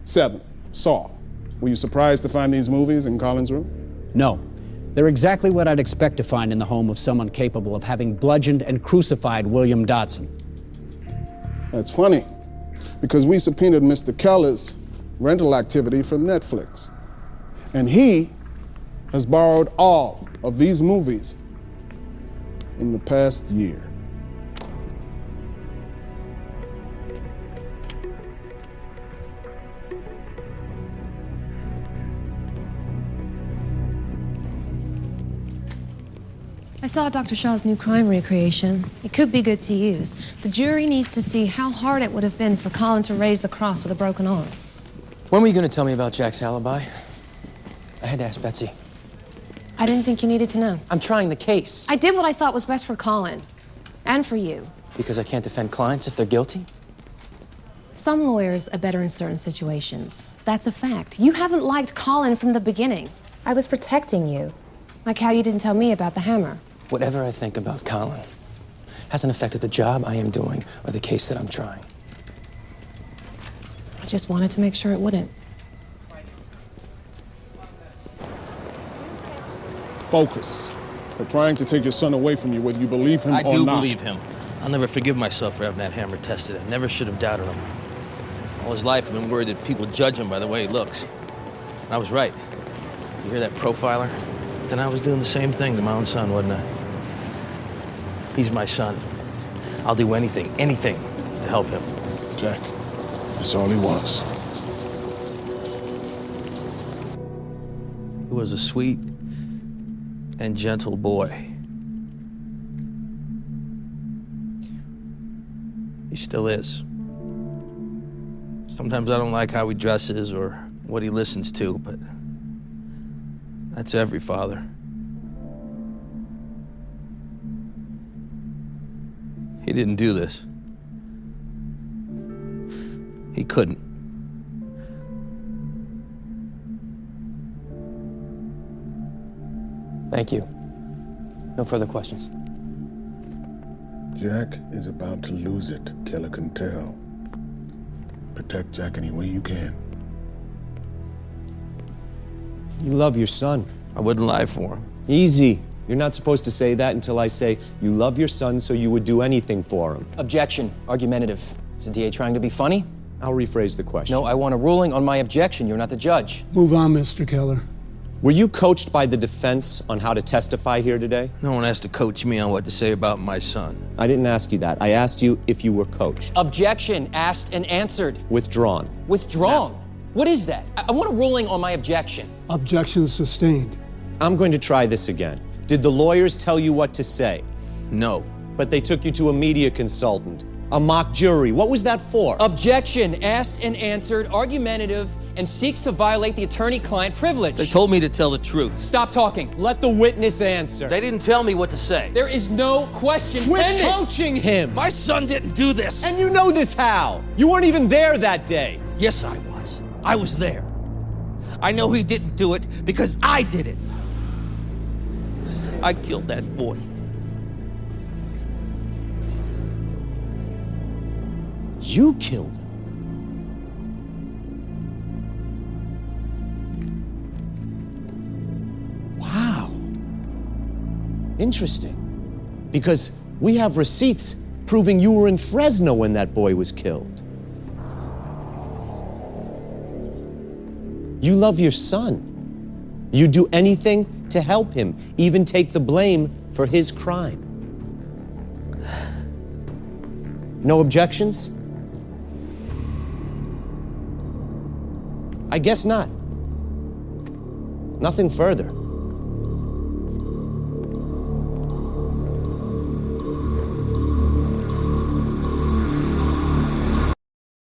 7, Saw. Were you surprised to find these movies in Colin's room? No. They're exactly what I'd expect to find in the home of someone capable of having bludgeoned and crucified William Dotson. That's funny, because we subpoenaed Mr. Keller's rental activity from Netflix. And he has borrowed all of these movies in the past year. I saw Dr. Shaw's new crime recreation. It could be good to use. The jury needs to see how hard it would have been for Colin to raise the cross with a broken arm. When were you going to tell me about Jack's alibi? I had to ask Betsy. I didn't think you needed to know. I'm trying the case. I did what I thought was best for Colin. And for you. Because I can't defend clients if they're guilty? Some lawyers are better in certain situations. That's a fact. You haven't liked Colin from the beginning. I was protecting you. Like how you didn't tell me about the hammer. Whatever I think about Colin hasn't affected the job I am doing or the case that I'm trying. I just wanted to make sure it wouldn't. Focus. They're trying to take your son away from you, whether you believe him or not. I do believe him. I'll never forgive myself for having that hammer tested. I never should have doubted him. All his life, I've been worried that people judge him by the way he looks. And I was right. You hear that profiler? Then I was doing the same thing to my own son, wasn't I? He's my son. I'll do anything to help him. Jack, that's all he wants. He was a sweet and gentle boy. He still is. Sometimes I don't like how he dresses or what he listens to, but that's every father. He didn't do this. He couldn't. Thank you. No further questions. Jack is about to lose it. Keller can tell. Protect Jack any way you can. You love your son. I wouldn't lie for him. Easy. You're not supposed to say that until I say you love your son, so you would do anything for him. Objection. Argumentative. Is the DA trying to be funny? I'll rephrase the question. No, I want a ruling on my objection. You're not the judge. Move on, Mr. Keller. Were you coached by the defense on how to testify here today? No one has to coach me on what to say about my son. I didn't ask you that. I asked you if you were coached. Objection. Asked and answered. Withdrawn. Withdrawn? What is that? I want a ruling on my objection. Objection sustained. I'm going to try this again. Did the lawyers tell you what to say? No. But they took you to a media consultant, a mock jury. What was that for? Objection. Asked and answered, argumentative, and seeks to violate the attorney-client privilege. They told me to tell the truth. Stop talking. Let the witness answer. They didn't tell me what to say. There is no question Quit pending. coaching him! My son didn't do this. And you know this how? You weren't even there that day. Yes, I was. I was there. I know he didn't do it because I did it. I killed that boy. You killed him. Wow. Interesting. Because we have receipts proving you were in Fresno when that boy was killed. You love your son. You'd do anything to help him, even take the blame for his crime. No objections? I guess not. Nothing further.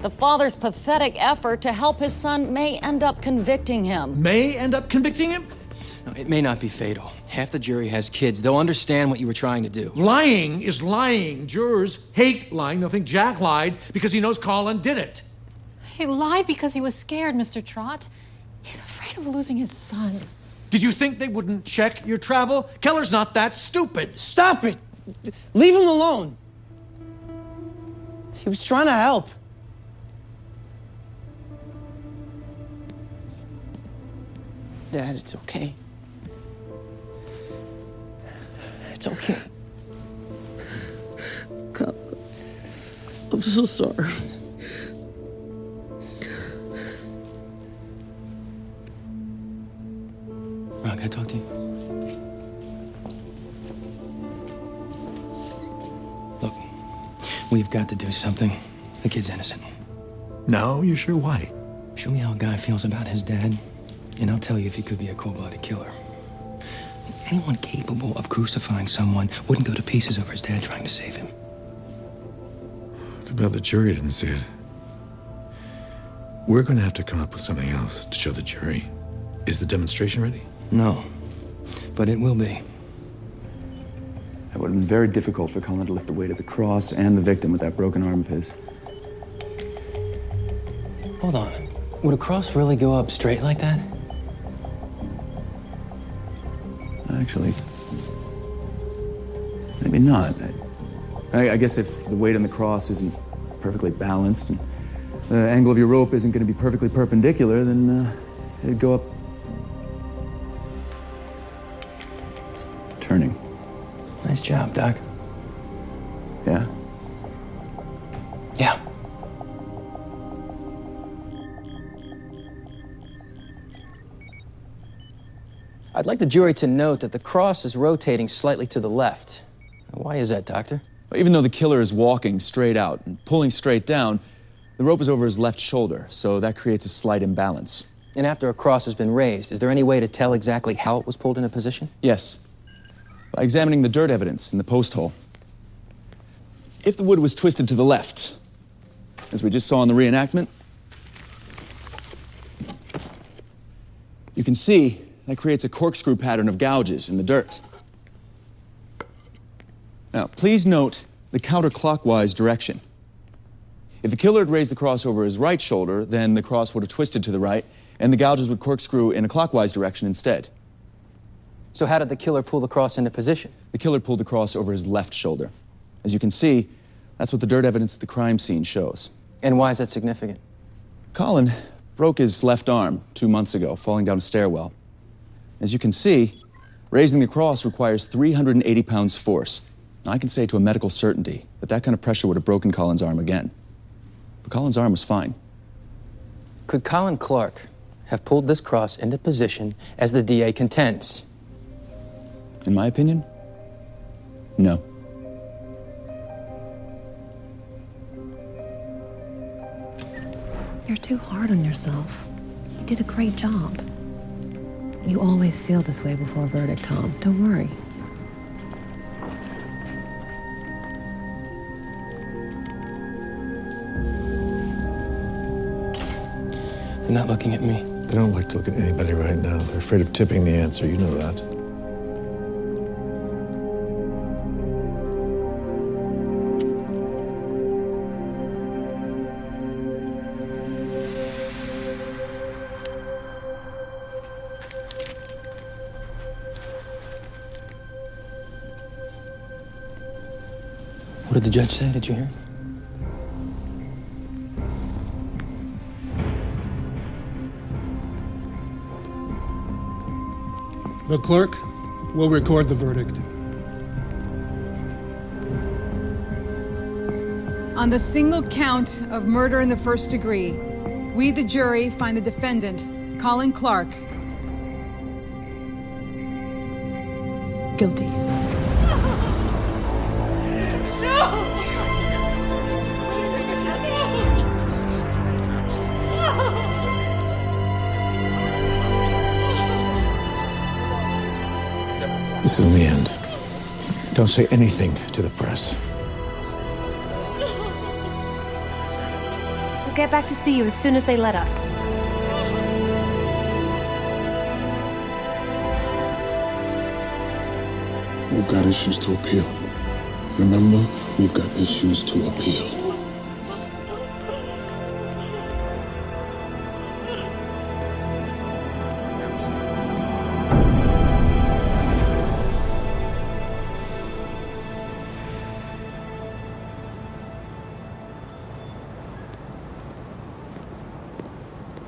The father's pathetic effort to help his son may end up convicting him. May end up convicting him? No, it may not be fatal. Half the jury has kids. They'll understand what you were trying to do. Lying is lying. Jurors hate lying. They'll think Jack lied because he knows Colin did it. He lied because he was scared, Mr. Trott. He's afraid of losing his son. Did you think they wouldn't check your travel? Keller's not that stupid. Stop it! Leave him alone. He was trying to help. Dad, it's okay. It's okay. God, I'm so sorry. Ron, can I talk to you? Look, we've got to do something. The kid's innocent. No, you sure? Why? Show me how a guy feels about his dad, and I'll tell you if he could be a cold-blooded killer. Anyone capable of crucifying someone wouldn't go to pieces over his dad trying to save him. Too bad the jury didn't see it. We're going to have to come up with something else to show the jury. Is the demonstration ready? No, but it will be. It would have been very difficult for Colin to lift the weight of the cross and the victim with that broken arm of his. Hold on. Would a cross really go up straight like that? Actually, maybe not. I guess if the weight on the cross isn't perfectly balanced and the angle of your rope isn't going to be perfectly perpendicular, then it'd go up turning. Nice job, Doc. Yeah? Yeah. I'd like the jury to note that the cross is rotating slightly to the left. Why is that, Doctor? Even though the killer is walking straight out and pulling straight down, the rope is over his left shoulder, so that creates a slight imbalance. And after a cross has been raised, is there any way to tell exactly how it was pulled into position? Yes. By examining the dirt evidence in the post hole. If the wood was twisted to the left, as we just saw in the reenactment, you can see that creates a corkscrew pattern of gouges in the dirt. Now, please note the counterclockwise direction. If the killer had raised the cross over his right shoulder, then the cross would have twisted to the right, and the gouges would corkscrew in a clockwise direction instead. So how did the killer pull the cross into position? The killer pulled the cross over his left shoulder. As you can see, that's what the dirt evidence at the crime scene shows. And why is that significant? Colin broke his left arm 2 months ago, falling down a stairwell. As you can see, raising the cross requires 380 pounds force. Now, I can say to a medical certainty that that kind of pressure would have broken Colin's arm again. But Colin's arm was fine. Could Colin Clark have pulled this cross into position as the DA contends? In my opinion, no. You're too hard on yourself. You did a great job. You always feel this way before a verdict, Tom. Don't worry. They're not looking at me. They don't like to look at anybody right now. They're afraid of tipping the answer. You know that. What did the judge say? Did you hear? The clerk will record the verdict. On the single count of murder in the first degree, we, the jury, find the defendant, Colin Clark, guilty. This isn't the end. Don't say anything to the press. We'll get back to see you as soon as they let us. We've got issues to appeal. Remember, we've got issues to appeal.